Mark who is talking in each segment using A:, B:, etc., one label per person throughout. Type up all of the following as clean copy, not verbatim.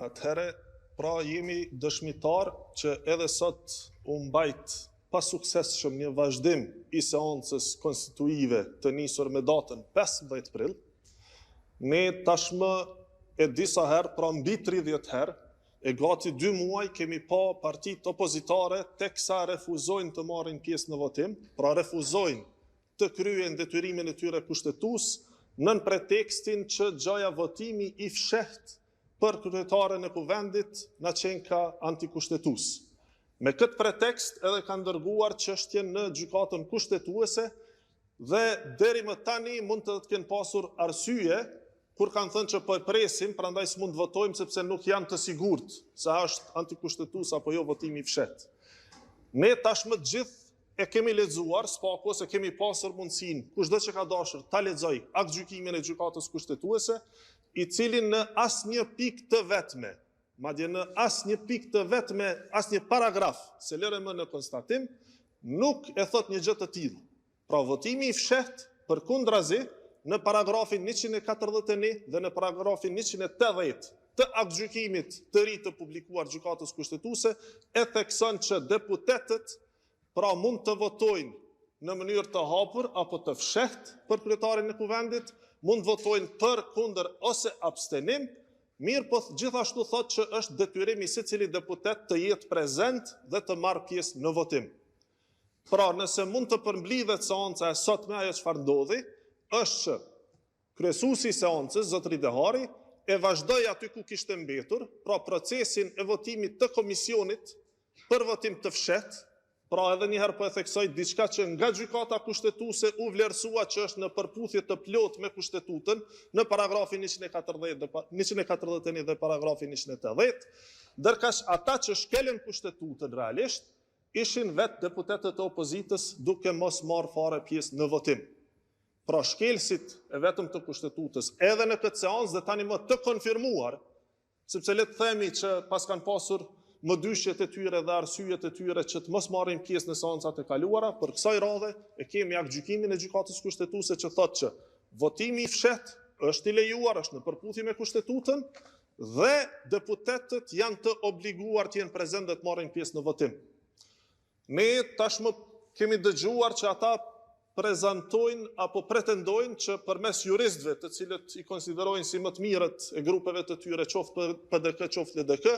A: Atëherë, pra jemi dëshmitar që edhe sot u mbajt pa suksesshëm një vazhdim i seancës konstituive të nisur me datën 15 prill. Ne tashmë e disa herë, pra mbi 30 herë, e gati 2 muaj kemi pa partitë opozitare teksa refuzojnë të marrin pjesë në votim, pra refuzojnë të kryejnë detyrimin e tyre kushtetues nën pretekstin që gjaja votimi i fshehtë për kryetaren e kuvendit na qenë ka antikushtetues. Me këtë pretekst edhe kanë dërguar çështjen në gjykatën kushtetuese dhe deri më tani mund të kenë pasur arsye kur kanë thënë që po e presim, prandaj s'mund votojmë sepse nuk janë të sigurt se është antikushtetues apo jo votimi i fshehtë. Ne tashmë të gjithë e kemi lexuar, s'pak ose kemi pasur mundësinë, kushdo që ka dashur ta lexoj aktgjykimin e gjykatës kushtetuese, i cili në asnjë pikë të vetme, madje në asnjë pikë të vetme, asnjë paragraf, se lëre më në konstatim, nuk e thot një gjë të tillë. Pra votimi i fshehtë përkundrazi në paragrafin 141 dhe në paragrafin 180 të aktgjykimit të ri të publikuar gjykatës kushtetuese e thekson që deputetët pra mund të votojnë në mënyrë të hapur apo të fshehtë për kryetarin e kuvendit, mund votojnë për, kundër ose abstenim, mirë po gjithashtu thot që është detyrimi secili deputet të jetë prezent dhe të marrë pjesë në votim. Pra, nëse mund të përmblidhet seanca e sotme, ajo çfarë ndodhi, është që kryesuesi i seancës, zotëri Dehari, e vazhdoi aty ku kishte mbetur, pra procesin e votimit të komisionit për votim të fshehtë. Pra edhe njëherë po e theksoj diçka që nga gjykata kushtetuese u vlerësua që është në përputhje të plotë me kushtetutën në paragrafin 141 dhe paragrafin 180, ndërkaq ata që shkelën kushtetutën realisht ishin vetë deputetët e opozitës duke mos marrë fare pjesë në votim. Pra shkelësit e vetëm të kushtetutës edhe në këtë seancë dhe tani më të konfirmuar, sepse le të themi që pas kanë pasur më dyshjet e tyre dhe arsyet e tyre që të mos marrin pjesë në seancat e kaluara, për kësaj radhe e kemi aktgjykimin e gjykatës kushtetuese që thotë që votimi i fshehtë është i lejuar, është në përputhje me kushtetutën dhe deputetët janë të obliguar të jenë prezent dhe të marrin pjesë në votim. Ne tashmë kemi dëgjuar që ata prezantojnë apo pretendojnë që përmes juristëve, të cilët i konsiderojnë si më të mirët e grupeve të tyre, qoftë PDK, qoftë LDK,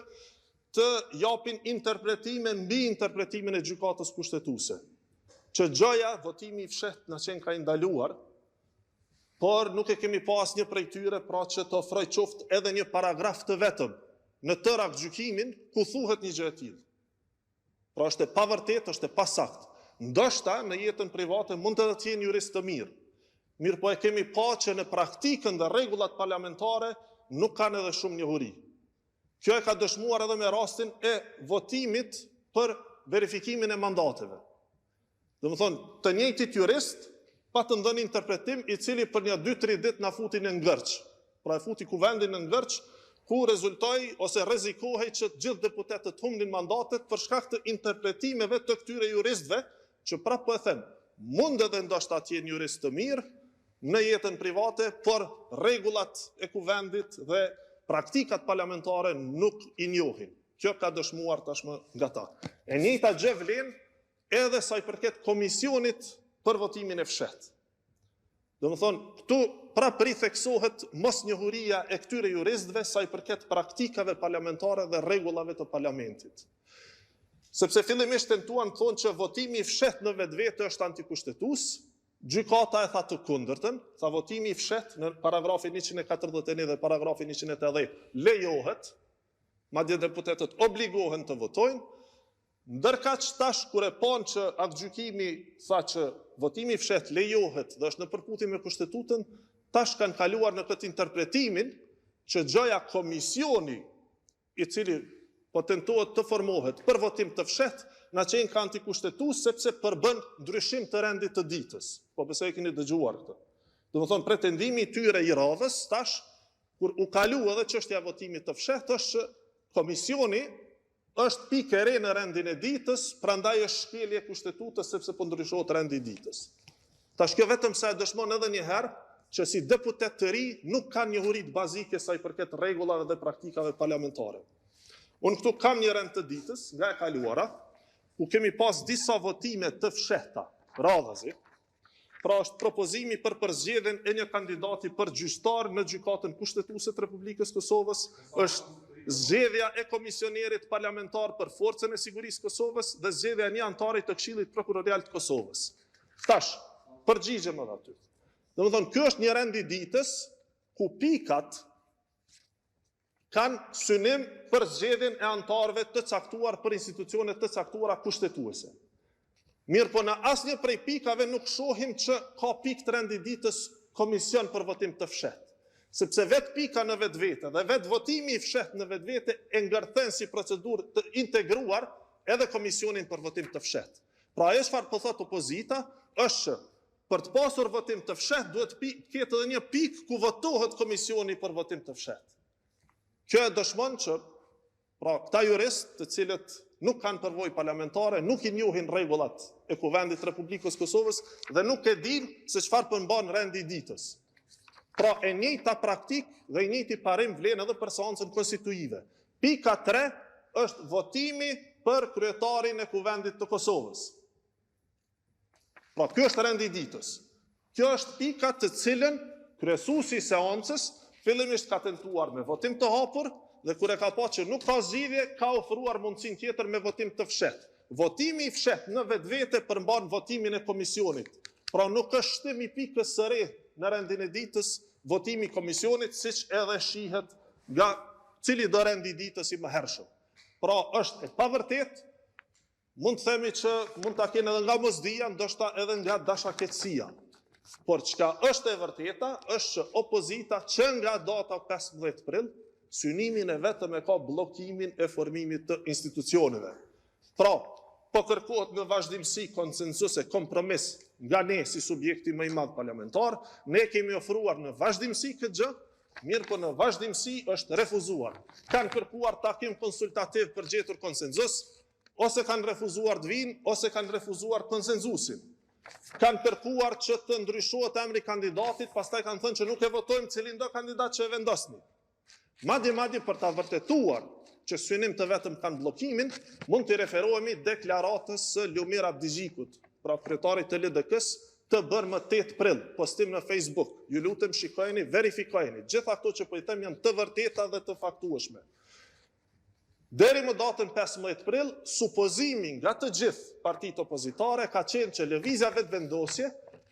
A: të japin interpretime mbi interpretimin e gjykatës kushtetuese. Që gjaja votimi i fshehtë na qenë ka ndaluar, por nuk e kemi pas një prej tyre pra që të ofroj qoftë edhe një paragraf të vetëm në tërë aktgjykimin ku thuhet një gjë e tillë. Pra është e pavërtetë, është e pasaktë. Ndoshta në jetën private mund të jenë jurist të mirë. Mirë po e kemi pa që në praktikën dhe rregullat parlamentare nuk kanë edhe shumë njohuri. Kjo e ka dëshmuar edhe me rastin e votimit për verifikimin e mandateve. Domethënë, të njëjtit jurist pa të ndonjë interpretim i cili për një 2-3 ditë na futi në ngërç. Pra e futi kuvendin në ngërç, ku rezultoi ose rrezikohej që të gjithë deputetët humbnin mandatet për shkak të interpretimeve të këtyre juristëve, që prapë po e them, mund edhe ndoshta të jenë jurist të mirë në jetën private, por rregullat e kuvendit dhe praktikat parlamentare nuk i njohin. Kjo ka dëshmuar tashmë nga ta. E njëjta gjë vlen edhe sa i përket komisionit për votimin e fshehtë. Domethënë, këtu prapë ritheksohet mosnjohuria e këtyre juristëve sa i përket praktikave parlamentare dhe rregullave të parlamentit. Sepse fillimisht tentuan të thonë që votimi i fshehtë në vetvete është antikushtetues, gjykata e tha të kundërtën, tha votimi i fshehtë në paragrafin 141 dhe paragrafin 180 lejohet, madje deputetët obligohen të votojnë, ndërkaq tash kur e pan që aktgjykimi tha që votimi i fshehtë lejohet dhe është në përputhje me kushtetutën, tash kanë kaluar në këtë interpretimin që gjaja komisioni i cili po tentohet të formohet për votim të fshehtë, na qenë ka antikushtetues sepse përbën ndryshim të rendit të ditës. Po besoj e keni dëgjuar këtë. Domethënë pretendimi i tyre i radhës tash kur u kalu edhe çështja e votimit të fshehtë është që komisioni është pikë e re në rendin e ditës, prandaj është shkelje e kushtetutës sepse po ndryshohet rendi i ditës. Tash kjo vetëm sa e dëshmon edhe një herë që si deputet të ri nuk kanë njohurit bazike sa i përket rregullave dhe praktikave parlamentare. Unë këtu kam një rend të ditës nga e kaluara, ku kemi pas disa votime të fshehta, radhazi. Pra është propozimi për përzgjedhjen e një kandidati për gjyqtar në gjykatën kushtetuese të Republikës Kosovës, është zgjedhja e komisionerit parlamentar për forcën e sigurisë Kosovës dhe zgjedhja e një antari të Këshillit Prokurorial të Kosovës. Tash, përgjigjem edhe aty. Domethënë, ky është një rend i ditës ku pikat kanë synim për zgjedhjen e antarëve të caktuar për institucione të caktuara kushtetuese. Mirë, po në asnjë prej pikave nuk shohim që ka pikë të rendi ditës komision për votim të fshehtë. Sepse vetë pika në vetvete dhe vetë votimi i fshehtë në vetvete e ngërthen si procedurë të integruar edhe komisionin për votim të fshehtë. Pra ajo çfarë po thot opozita është që për të pasur votim të fshehtë duhet ketë edhe një pikë ku votohet komisioni për votim të fshehtë. Kjo e dëshmon që pra këta juristë të cilët nuk kanë përvojë parlamentare, nuk i njohin rregullat e Kuvendit të Republikës Kosovës dhe nuk e dinë se çfarë përmban rendi i ditës. Pra e njëjta praktik dhe i njëjti parim vlen edhe për seancën konstituive. Pika 3 është votimi për kryetarin e Kuvendit të Kosovës. Pra kjo është rendi i ditës. Kjo është pika të cilën kryesuesi i seancës fillimisht ka tentuar me votim të hapur dhe kur e ka pa që nuk ka zgjidhje, ka ofruar mundësinë tjetër me votim të fshehtë. Votimi i fshehtë në vetvete përmban votimin e komisionit. Pra nuk është shtim i pikës së re në rendin e ditës votimi i komisionit, siç edhe shihet nga cili do rendi i ditës i mëhershëm. Pra është e pavërtetë, mund të themi që mund ta kenë edhe nga mosdia, ndoshta edhe nga dashakëtësia. Por çka është e vërteta është që opozita që nga data 15 prill synimin e vetëm e ka bllokimin e formimit të institucioneve. Pra, po kërkohet në vazhdimsi konsensus e kompromis nga ne si subjekti më i madh parlamentar, ne kemi ofruar në vazhdimsi këtë gjë, mirë po në vazhdimsi është refuzuar. Kanë kërkuar takim konsultativ për gjetur konsensus, ose kanë refuzuar të vinë, ose kanë refuzuar konsensusin. Kanë kërkuar që të ndryshohet emri kandidatit, pastaj kanë thënë që nuk e votojmë cilin do kandidat që e vendosni. Madje për ta vërtetuar që synim të vetëm kanë bllokimin, mund të referohemi deklaratës së Lumir Abdixhikut, pra kryetarit të LDK-s, të bërë më 8 prill, postim në Facebook. Ju lutem shikojeni, verifikojeni. Gjitha ato që po i them janë të vërteta dhe të faktueshme. Deri më datën 15 prill, supozimi nga të gjithë partitë opozitare ka qenë që lëvizja vetëvendosje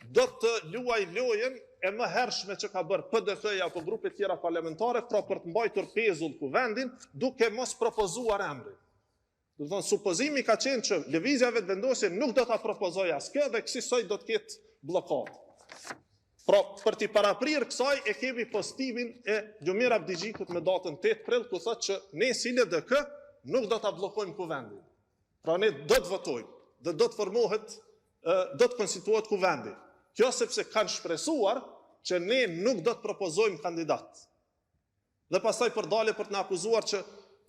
A: do të luaj lojën e më hershme që ka bërë PDK-ja apo grupet tjera parlamentare, pra për të mbajtur pezull Kuvendin, duke mos propozuar emrin. Do të thonë, supozimi ka qenë që lëvizja vetëvendosje nuk do ta propozojë askë dhe kësaj do të ketë blokadë. Pra, për t'i paraprirë kësaj e kemi postimin e Lumir Abdixhikut me datën 8 prill, ku thotë që ne si LDK nuk do ta bllokojmë Kuvendin. Pra ne do të votojmë dhe do të formohet, do të konstituohet Kuvendi. Kjo sepse kanë shpresuar që ne nuk do të propozojmë kandidat. Dhe pastaj përdale për të na akuzuar që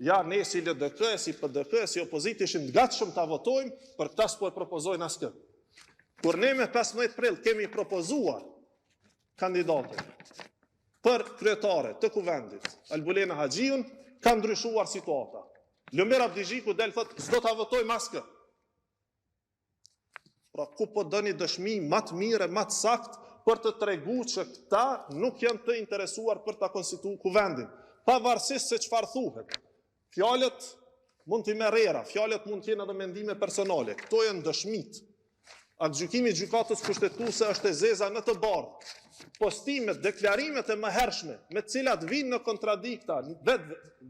A: ja ne si LDK, si PDK, si opozitë ishim të gatshëm ta votojmë, për këtë s'po e propozojnë askë. Kur ne me 15 prill kemi propozuar kandidatën për kryetare të Kuvendit, Albulena Haxhiun, ka ndryshuar situata. Lumir Abdixhiku del thotë s'do ta votojmë askë. Pra ku po dëni dëshmi më të mirë, më të saktë për të treguar që këta nuk janë të interesuar për ta konstituuar Kuvendin, pavarësisht se çfarë thuhet. Fjalët mund t'i merrera, fjalët mund të jenë edhe mendime personale. Këto janë dëshmitë. Aktgjykimi i gjykatës kushtetuese është e zeza në të bardhë. Postimet, deklarimet e mëhershme, me të cilat vinë në kontradikta,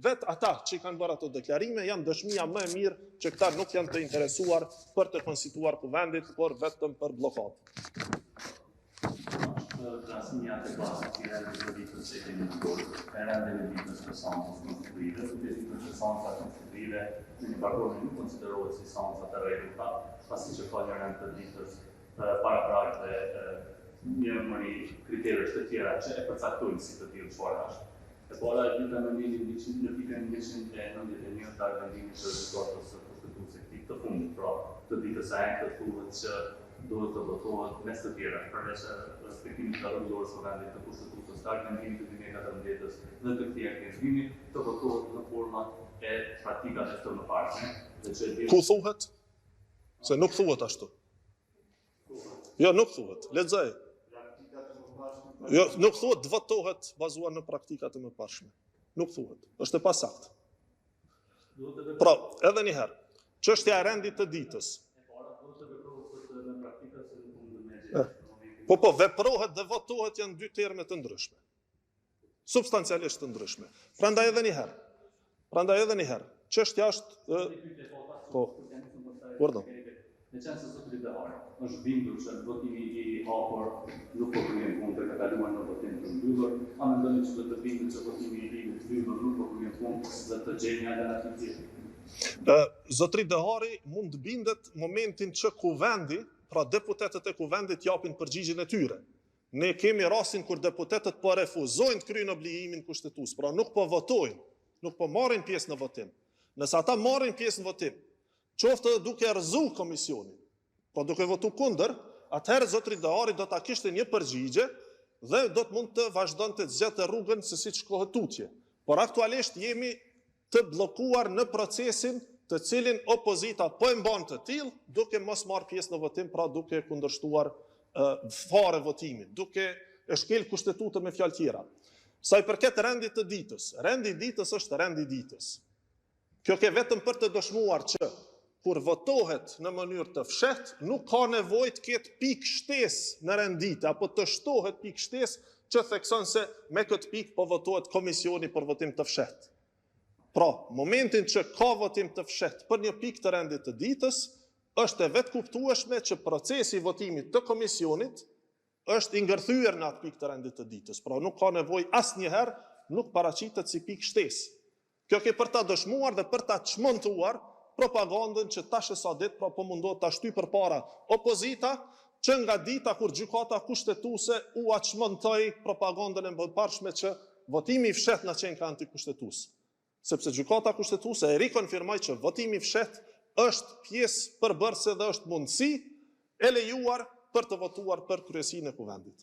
A: vet ata që kanë bërë ato deklarime, janë dëshmia më e mirë që këta nuk janë të interesuar për të konstituuar Kuvendit, por vetëm për blokadë.
B: Trasmia të klasë që janë të ditës që kemi në dorë, e rendin e ditës të sancës konstituive, të ditës të sanca konstituive, në një pargoni nuk konsiderohet si sanca të rregullta, pasi që ka një rend të ditës paraprak dhe një mëri kriterësh të tjera që e përcaktojnë si të tillë çfarë është. E para e dyta mendimin në pikën 191 të vendimit të gjykatës kushtetuese të fundit, pra të ditës së enjtë thuhet që duhet të votohet mes të tjera, përveç respektimit të rregulluar së vendit të kushtetutës të argumentimit të 2014-s dhe të këtij aktivizmi të votohet në format e praktikave të mëparshme.
A: Ku thuhet? Se nuk thuhet ashtu. Jo, nuk thuhet. Lexoj. Jo, nuk thuhet votohet bazuar në praktikat e mëparshme. Nuk thuhet. Është e pasaktë. Pra, edhe një herë, çështja e rendit të ditës. Po, veprohet dhe votohet janë dy terme të ndryshme. Substancialisht të ndryshme. Prandaj edhe një herë. Çështja është po. Urdhëm.
B: Në qenë se zotëri Behari është bindur që votimi i hapur nuk po kryen punë të kaluar në votim të mbyllur, a mendoni që do të bindur që votimi i ri të mbyllur nuk po kryen punë dhe të gjejë një alternativë?
A: Zotëri Behari mund të bindet momentin që kuvendi, pra deputetët e kuvendit japin përgjigjen e tyre. Ne kemi rastin kur deputetët po refuzojnë të kryejnë obligimin kushtetues, pra nuk po votojnë, nuk po marrin pjesë në votim. Nëse ata marrin pjesë në votim, qoftë duke rrëzu komisionin, po duke votu kundër, atëherë zotëri Behari do ta kishte një përgjigje dhe do të mund të vazhdonte të zgjatë rrugën se siç shkohet tutje. Por aktualisht jemi të bllokuar në procesin të cilin opozita po e mban të tillë, duke mos marrë pjesë në votim, pra duke kundërshtuar fare votimin, duke e shkel kushtetutën me fjalë tjera. Sa i përket rendit të ditës, rendi i ditës është rendi i ditës. Kjo ke vetëm për të dëshmuar që kur votohet në mënyrë të fshehtë, nuk ka nevojë të ketë pikë shtesë në rendite, apo të shtohet pikë shtesë që thekson se me këtë pikë po votohet komisioni për votim të fshehtë. Pra, momentin që ka votim të fshehtë për një pikë të rendit të ditës, është e vetë kuptueshme që procesi i votimit të komisionit është i ngërthyer në atë pikë të rendit të ditës. Pra, nuk ka nevojë asnjëherë, nuk paraqitet si pikë shtesë. Kjo ke për ta dëshmuar dhe për ta çmontuar propagandën që tash sa ditë pra po mundohet ta shtyj përpara opozita, që nga dita kur gjykata kushtetuese u çmontoi propagandën e mëparshme që votimi i fshehtë na qenë ka antikushtetues. Sepse gjykata kushtetuese e rikonfirmoi që votimi i fshehtë është pjesë përbërëse dhe është mundësi e lejuar për të votuar për kryesinë e kuvendit.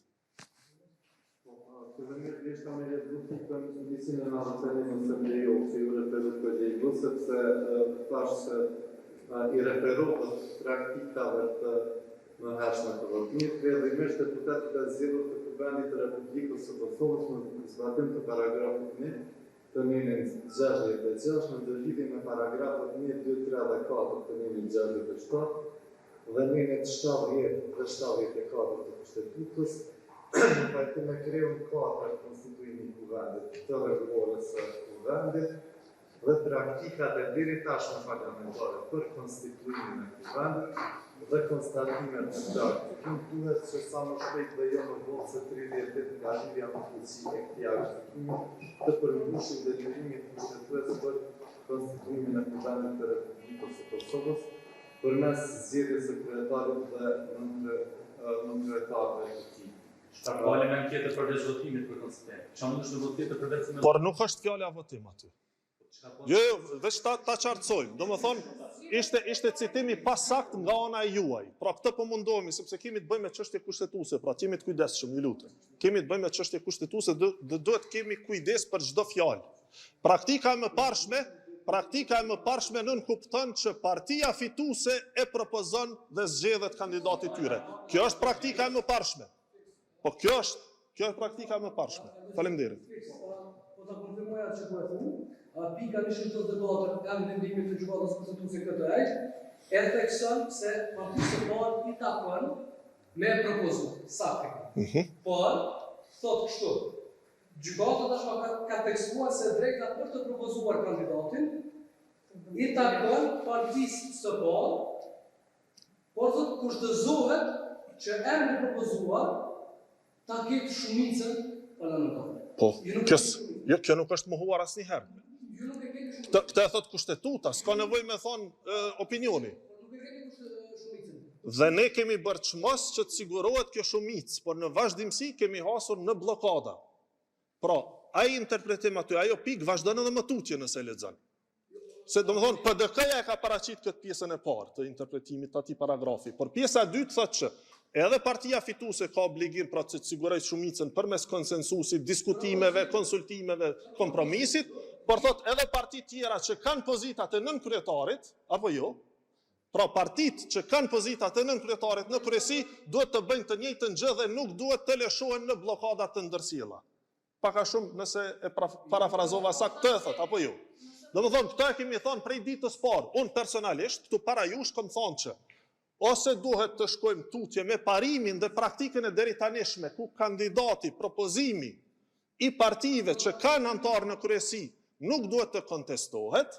C: Përvëmërisht kam e rezultikën në në asenim në lejo që ju referu për lejo, sepse thash se i referohet praktikave të në hershme të votimit, vërdimisht deputetët e zgjedhur të kuvendit të Republikës së Kosovës në zbatim të paragrafit 1 të ninin 66 në ndërlidhje me paragrafat 1, 2, 3 dhe 4 të ninin 67 dhe ninin 70 dhe 74 të kushtetutës, në pajtim e kriju në 4 konstituimi i kuvendit të rregullues së kuvendit dhe praktikat e deri tashme parlamentare për konstituimin e kuvendit dhe konstatimet e praktikën duhet që sa më shpejt dhe jo më vonë se 38 nga lidhja në fuqi e këtij akti të përmbushin detyrimin kushtetues për konstituimin e kuvendit të Republikës së Kosovës përmes zgjedhjes së kryetarit dhe nënkryetarëve të tij.
B: Çfarë ka element tjetër përveç votimit për konstituim? Çfarë mund të është votimi përveç se
A: Por nuk është fjala votim aty. Jo, veç ta qartësojmë. Domethënë, ishte citimi pasakt nga ana e juaj. Pra këtë po mundohemi sepse kemi të bëjmë me çështje kushtetuese, pra jemi të kujdesshëm, ju lutem. Kemi të bëjmë me çështje kushtetuese dhe duhet kemi kujdes për çdo fjalë. Praktika e mëparshme nën kupton që partia fituese e propozon dhe zgjedhet kandidatit tyre. Kjo është praktika e mëparshme. Po kjo është praktika e mëparshme. Faleminderit.
D: Po ta konfirmoj atë që po e thu, pika 124 e vendimit të gjykatës kushtetuese këtë aq, e thekson se partia së parë i takon me propozim, saktë. Por thotë kështu, gjykata tashmë ka theksuar se drejta për të propozuar kandidatin i takon partisë së parë, por thotë kushtëzohet që emri propozuar ta ketë shumicën parlamentare.
A: Po, kjo nuk është mohuar asnjëherë. Këtë e thot kushtetuta, s'ka nevojë me thonë opinioni. Dhe ne kemi bërë çmos që të sigurohet kjo shumicë, por në vazhdimsi kemi hasur në blokada. Pra, ai interpretim aty, ajo pikë vazhdon edhe më tutje nëse lexon. Se domethënë PDK-ja e ka paraqit këtë pjesën e parë të interpretimit të atij paragrafi, por pjesa e dytë thotë që edhe partia fituese ka obligim pra që të sigurojë shumicën përmes konsensusit, diskutimeve, konsultimeve, kompromisit, por thotë edhe partitë tjera që kanë pozitat e nënkryetarit, apo jo, pra partitë që kanë pozitat e nënkryetarit në kryesi duhet të bëjnë të njëjtën gjë dhe nuk duhet të lëshohen në bllokadat të ndërsjella. Pak a shumë nëse e parafrazova saktë të thot, apo jo. Domethënë këto e kemi thonë prej ditës parë. Unë personalisht këtu para jush kam thonë që ose duhet të shkojmë tutje me parimin dhe praktikën e deri tanishme ku kandidati, propozimi i partive që kanë antar në kryesi nuk duhet të kontestohet,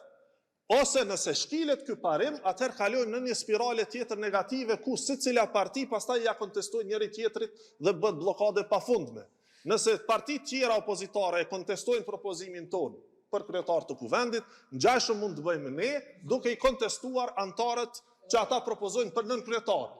A: ose nëse shkilet ky parim, atëherë kalojmë në një spirale tjetër negative ku secila parti pastaj ja kontestojnë njëri tjetrit dhe bëhet bllokade pafundme. Nëse partitë tjera opozitare e kontestojnë propozimin tonë për kryetar të kuvendit, ngjashëm mund të bëjmë ne, duke i kontestuar antarët që ata propozojnë për nën kryetar.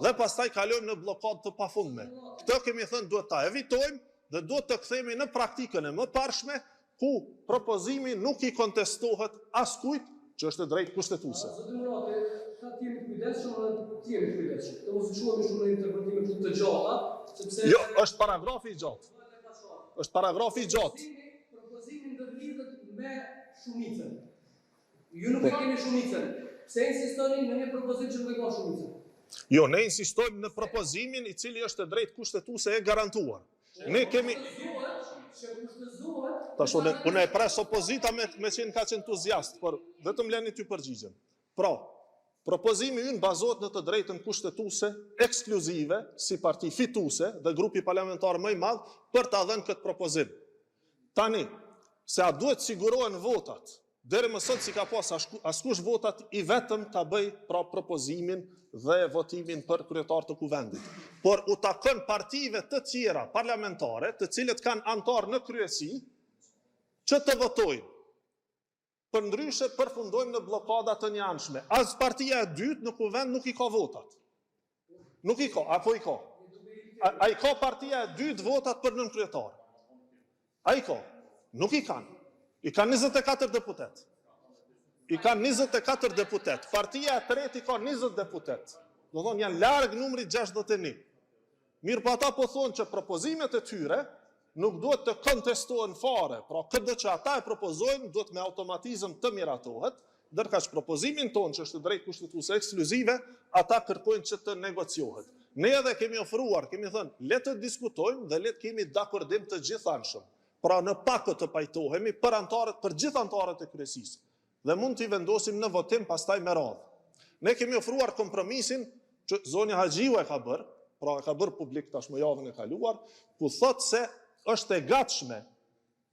A: Dhe pastaj kalojmë në bllokadë të pafundme. Këtë kemi thënë duhet ta evitojmë dhe duhet të kthehemi në praktikën e mëparshme ku propozimi nuk i kontestohet askujt që është drejt kushtetuese.
D: Zoti Murati, ta jemi të kujdesshëm dhe të jemi të kujdesshëm. Të mos shkohemi shumë në interpretime të gjata, sepse
A: Jo, është paragrafi i gjatë. Është paragrafi i gjatë.
D: Propozimi ndërlidhet me shumicën. Ju nuk e keni shumicën. Pse insistoni në një propozim që nuk e ka shumicën?
A: Jo, ne insistojmë në propozimin i cili është e drejt kushtetuese e garantuar. Ne kemi Tash unë e pres opozita me qenë kaq entuziast, por vetëm leni ty përgjigjem. Pra, propozimi ynë bazohet në të drejtën kushtetuese ekskluzive si parti fituese dhe grupi parlamentar më i madh për ta dhënë këtë propozim. Tani, se a duhet sigurohen votat, deri më sot si ka pas askush votat i vetëm ta bëj pra propozimin dhe votimin për kryetar të kuvendit. Por u takon partive të tjera parlamentare, të cilët kanë antar në kryesi, që të votojnë. Përndryshe përfundojmë në blokada të njëanshme. As partia e dytë në kuvend nuk i ka votat. Nuk i ka, apo i ka? A i ka partia e dytë votat për nën kryetar? A i ka? Nuk i kanë. I kanë 24 deputet. I kanë 24 deputet. Partia e tretë i ka 20 deputet. Do thonë janë larg numri 61. Mirë po ata po thonë që propozimet e tyre nuk duhet të kontestohen fare. Pra këtë që ata e propozojnë duhet me automatizëm të miratohet, ndërka që propozimin tonë që është drejt kushtetuese ekskluzive, ata kërkojnë që të negociohet. Ne edhe kemi ofruar, kemi thënë, le të diskutojmë dhe le të kemi dakordim të gjithanshëm. Pra në pakët të pajtohemi për gjithë antarët e kryesisë. Dhe mund t'i vendosim në votim pastaj me radhë. Ne kemi ofruar kompromisin që zonja Haxhiu e ka bërë, pra e ka bërë publik tashmë javën e kaluar, ku thotë se është e gatshme,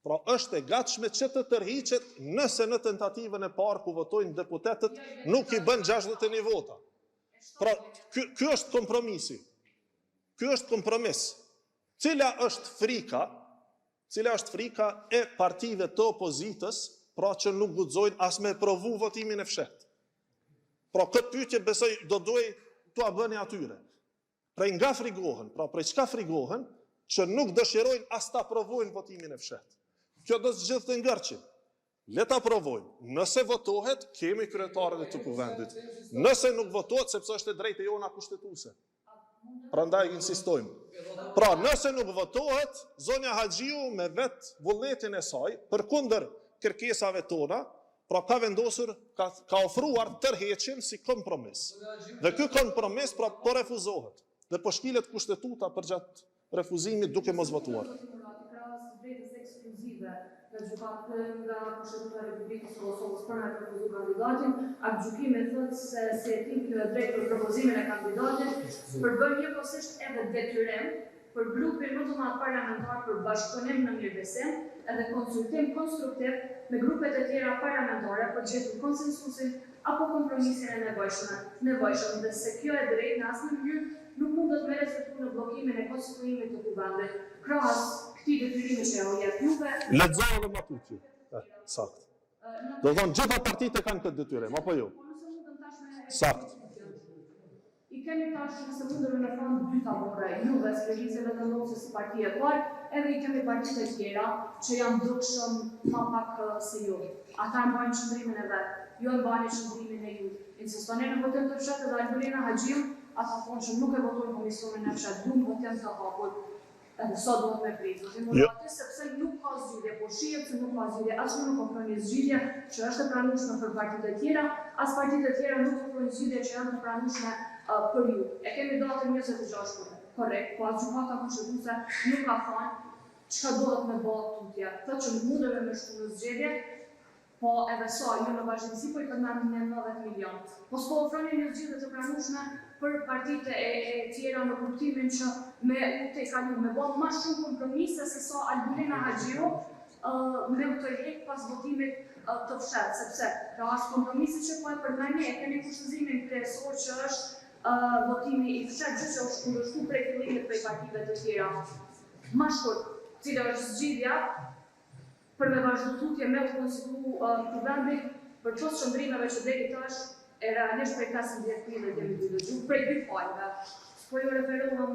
A: pra është e gatshme që të tërhiqet nëse në tentativën e parë ku votojnë deputetët nuk i bën 61 vota. Pra ky është kompromisi. Ky është kompromis. Cila është frika e partive të opozitës, pra që nuk guxojnë as me provu votimin e fshehtë. Pra këtë pyetje besoj do duhej t'ua bëni atyre. Prej nga frigohen, pra prej çka frigohen, që nuk dëshirojnë as ta provojnë votimin e fshehtë. Kjo do të gjithë të ngërqin. Le ta provojnë. Nëse votohet, kemi kryetarët e të kuvendit. Nëse nuk votohet, sepse është e drejtë jona kushtetuese. Prandaj insistojmë. Pra nëse nuk votohet, zonja Haxhiu me vetë vullnetin e saj, përkundër kërkesave tona, pra ka vendosur, ka ofruar tërheqjen si kompromis. Dhe ky kompromis pra po refuzohet. Dhe po shkilet kushtetuta për gjatë refuzimit duke mos votuar.
E: Në gjukatë nga Kushtetuta e Republikës së Kosovës për me propozu kandidatin, atë gjykimi thotë se e tim kjo e drejtë për propozimin e kandidatit, përbën njëkohësisht edhe detyrim për grupin më të madh parlamentar për bashkëpunim në mirëbesim edhe konsultim konstruktiv me grupet e tjera parlamentare për gjetur konsensusin apo kompromisin e nevojshëm dhe se kjo e drejtë në asnjë mënyrë nuk mund të merret në bllokimin e konstituimit të kuvendit. Krahas këtij detyrimi që u jep juve.
A: Lexoj edhe më tutje. Sakt. Do të thonë gjitha partitë kanë këtë detyrim, apo jo? Sakt.
E: I kemi tash nëse mundemi në fund dy tabore, juve, Lëvizje Vetëndosës si parti e parë, edhe i kemi partitë e tjera që janë dukshëm ma pak se ju. Ata e mbajnë qëndrimin e vetë, ju e mbajnë qëndrimin e ju. Insistoni në votim të fshet edhe Albulina Haxhiu, ata thonë që nuk e votojnë komisionin e fshet, du në votim të hapur, edhe sot do të me pritë. Votim sepse nuk ka zgjidhje, po shihet se nuk ka zgjidhje, as nuk ofron një zgjidhje që është e pranueshme për partitë e tjera, as partitë e tjera nuk ofrojnë zgjidhje që janë të pranueshme për ju. E kemi datën 26, korrekt, po as gjykata kushtetuese nuk ka thënë çka duhet me bëhet tutje. Thotë që mundeve me shku në zgjedhje, po edhe sa, ju në vazhdimësi po i përmendim 90 milion. Po s'po ofroni një zgjidhje të pranueshme për partitë e tjera në kuptimin që me u te kalu me bën më shumë kompromise se sa Albulina Haxhiu me u të hek pas votimit të fshet, sepse ka as kompromisi që po e përmendni, e keni kushtëzimin kryesor që është votimi i fshet, gjë që është kundërshtuar prej fillimit prej partive të tjera. Më shkurt, cila është zgjidhja për me vazhdu tutje me u konstituu kuvendi për qos qëndrimeve që deri tash e realisht prej 15 prive kemi të dëgju, prej 2 fajve. S'po ju referohem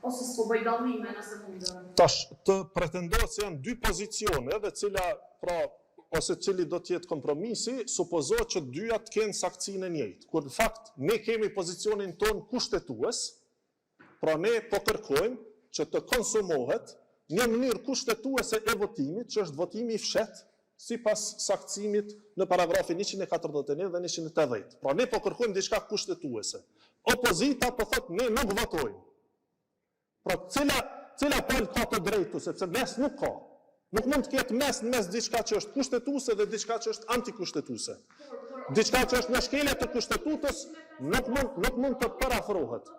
E: ose s'po bëj dallime nëse mundën.
A: Tash, të pretendohet se janë 2 pozicione dhe cila, pra, ose cili do t'jetë kompromisi, supozohet që dyjat kenë saktësinë e njëjtë. Kur në fakt, ne kemi pozicionin ton kushtetues, pra ne po kërkojmë që të konsumohet një mënyrë kushtetuese e votimit, që është votimi i fshet, si pas saktësimit në paragrafin 141 dhe 180. Pra ne po kërkojmë diçka kushtetuese. Opozita po thotë ne nuk votojmë. Pra cila palë ka të drejtu, sepse mes nuk ka. Nuk mund të ketë mes diçka që është kushtetuese dhe diçka që është antikushtetuese. Diçka që është në shkelje të kushtetutës nuk mund të parafrohet.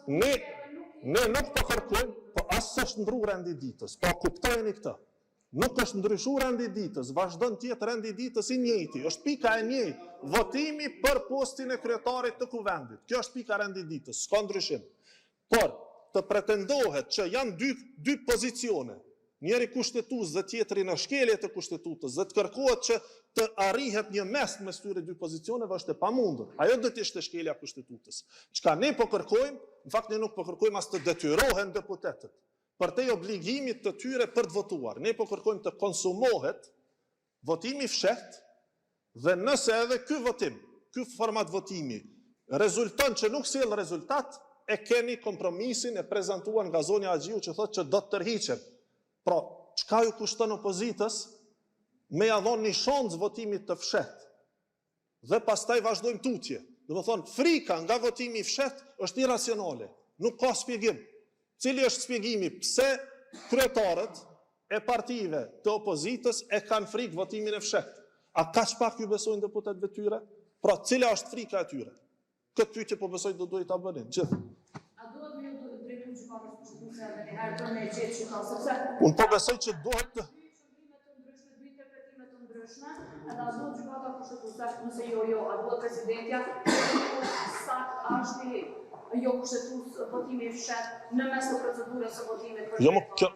A: Ne nuk po kërkojmë, po asë është ndru rendi ditës, po kuptojeni këtë. Nuk është ndryshu rendi ditës, vazhdon tjetë rendi ditës i njëjti, është pika e njëjtë, votimi për postin e kryetarit të kuvendit. Kjo është pika rendi ditës, s'ka ndryshim. Por, të pretendohet që janë dy pozicione, njëri kushtetues dhe tjetëri në shkelje të kushtetutës, dhe të kërkohet që të arrihet një mes mes tyre 2 pozicioneve është e pamundur. Ajo do të ishte shkelja kushtetutës. Çka ne po kërkojmë, në fakt ne nuk po kërkojmë as të detyrohen deputetët për te obligimit të tyre për të votuar. Ne po kërkojmë të konsumohet votimi fshet dhe nëse edhe ky format votimi rezulton që nuk sjell rezultat, e keni kompromisin e prezantuar nga Zonja Haxhiu që thotë që do të tërhiqen. Pra, çka ju kushton opozitës me ja dhënë një shans votimit të fshet dhe pastaj vazhdojmë tutje. Do të thonë, frika nga votimi i fshet është iracionale, nuk ka shpjegim. Cili është shpjegimi pse kryetarët e partive të opozitës e kanë frikë votimin e fshet? A kaq pak ju besojnë deputetëve tyre? Pra, cila është frika e tyre? Këtë pyetje po besoj do duhet ta bënin gjithë.
E: A duhet me ju drejtu gjykatës kushtetuese edhe një herë për me gjetë që ka, sepse
A: Unë po besoj që duhet të
E: dy interpretime të ndryshme, edhe a duhet gjykata kushtetuese, nëse jo, a duhet presidentja, sakt ashti jo kushtetues votimi i fshet në mes të procedurës së votimit për
A: Jo,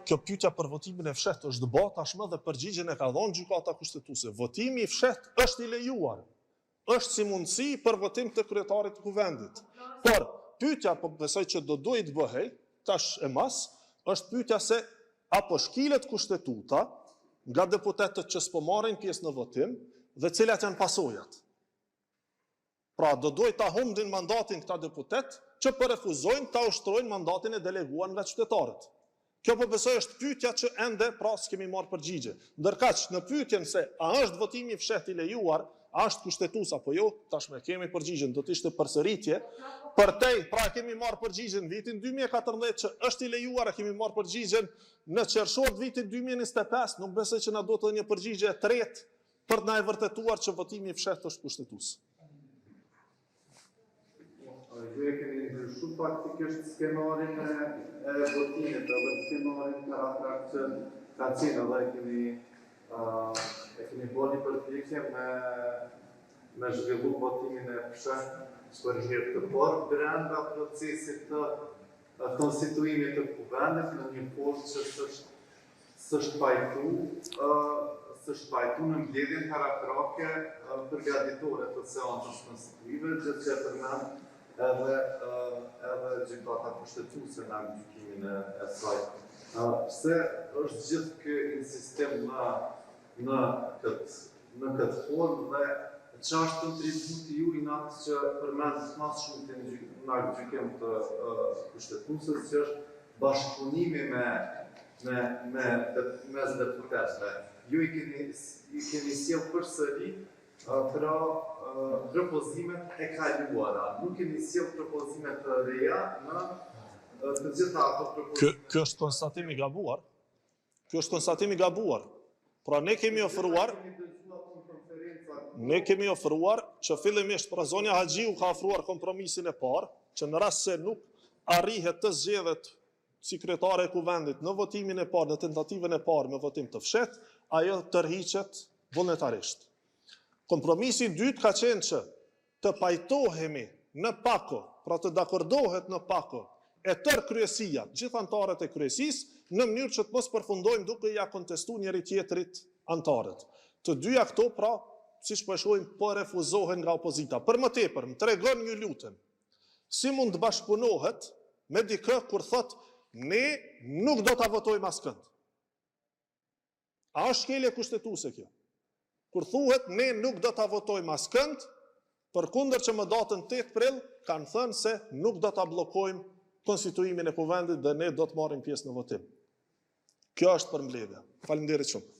A: kjo pyetja për votimin e fshet është debat tashmë dhe përgjigjen e ka dhënë gjykata kushtetuese. Votimi i fshet është i lejuar. Është si mundësi për votim të kryetarit të kuvendit. Por pyetja po besoj që do duhet bëhej tash e mas, është pyetja se apo shkilet kushtetuta nga deputetët që s'po marrin pjesë në votim dhe cilat janë pasojat. Pra do duhet ta humbin mandatin këta deputet që po refuzojnë ta ushtrojnë mandatin e deleguar nga qytetarët. Kjo po besoj është pyetja që ende pra s'kemi marrë përgjigje. Ndërkaq në pyetjen se a është votimi i fshet i lejuar, a është kushtetues apo jo, tashmë kemi përgjigjen, do të ishte përsëritje. Përtej, pra kemi marrë përgjigjen vitin 2014 që është i lejuar, kemi marrë përgjigjen në qershor të vitit 2025, nuk besoj që na do të një përgjigje e tretë për të na e vërtetuar që votimi i fshet është kushtetues.
C: Ju e keni ndryshu faktikisht skenarin e votimit edhe skenarin karakter që ka qenë edhe e keni bërë një përpjekje me zhvillu votimin e fshet për një të parë brenda procesit të konstituimit të kuvendit në një formë që s'është pajtu në mbledhjen karakterake përgatitore të seancës konstituive, gjë që e përmend edhe gjykata kushtetuese në gjykimin e saj. Pse është gjithë ky insistim në këtë formë dhe që është kontributi ju i natës që përmend mas shumë të në gjykim të kushtetuesës që është bashkëpunimi mes deputetëve. Ju i keni sjellë përsëri pra propozimet e kaluara, nuk keni sjellë propozimet të reja në të gjitha ato propozime.
A: Kjo është konstatim i gabuar. Kjo është konstatim i gabuar. Pra ne kemi ofruar që fillimisht pra zonja Haxhiu ka ofruar kompromisin e parë, që në rast se nuk arrihet të zgjedhet sekretare e kuvendit në votimin e parë, në tentativën e parë me votim të fshehtë, ajo tërhiqet vullnetarisht. Kompromisi i dytë ka qenë që të pajtohemi në pako, pra të dakordohet në pako e tërë kryesia, gjithë antarët e kryesisë, në mënyrë që të mos përfundojmë duke ja kontestu njëri tjetrit antarët. Të dyja këto, pra, siç po e shohim, po refuzohen nga opozita. Për më tepër, më tregon një lutem, si mund të bashkëpunohet me dikë kur thot ne nuk do ta votojmë askënd. A është shkelje kushtetuese kjo? Kur thuhet ne nuk do ta votojmë askënd, përkundër që më datën 8 prill kanë thënë se nuk do ta bllokojmë konstituimin e kuvendit dhe ne do të marrim pjesë në votim. Kjo është përmbledhja. Faleminderit shumë.